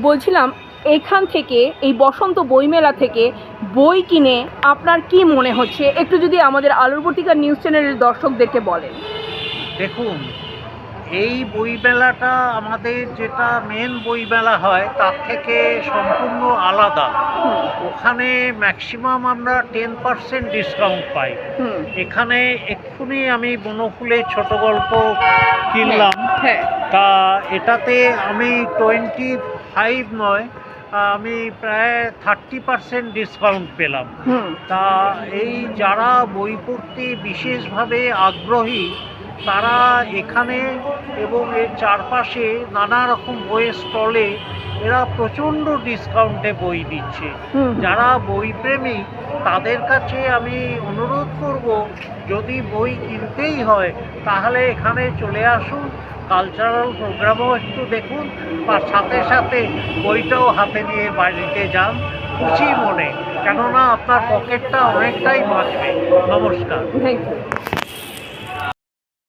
বলছিলাম এইখান থেকে এই বসন্ত বইমেলা থেকে বই কিনে আপনার কি মনে হচ্ছে একটু যদি আমাদের আলোরবর্তিকা নিউজ চ্যানেলের দর্শকদেরকে বলেন। দেখুন, এই বইমেলাটা আমাদের যেটা মেন বইমেলা হয় তার থেকে সম্পূর্ণ আলাদা। ওখানে ম্যাক্সিমাম আমরা 10% ডিসকাউন্ট পাই। এখানে এক্ষুনি আমি বনফুলের ছোট গল্প কিনলাম। হ্যাঁ, তা এটাতে আমি 25 নয়, আমি প্রায় 30% ডিসকাউন্ট পেলাম। তা এই যারা বই পড়তে বিশেষভাবে আগ্রহী তারা এখানে এবং এর চারপাশে নানা রকম বইয়ের স্টলে এরা প্রচণ্ড ডিসকাউন্টে বই দিচ্ছে। যারা বইপ্রেমী তাদের কাছে আমি অনুরোধ করব, যদি বই কিনতেই হয় তাহলে এখানে চলে আসুন, কালচারাল প্রোগ্রামও একটু দেখুন, আর সাথে সাথে বইটাও হাতে নিয়ে বাড়িতে যান খুশি মনে, কেননা আপনার পকেটটা অনেকটাই বাঁচবে। নমস্কার। Thank you.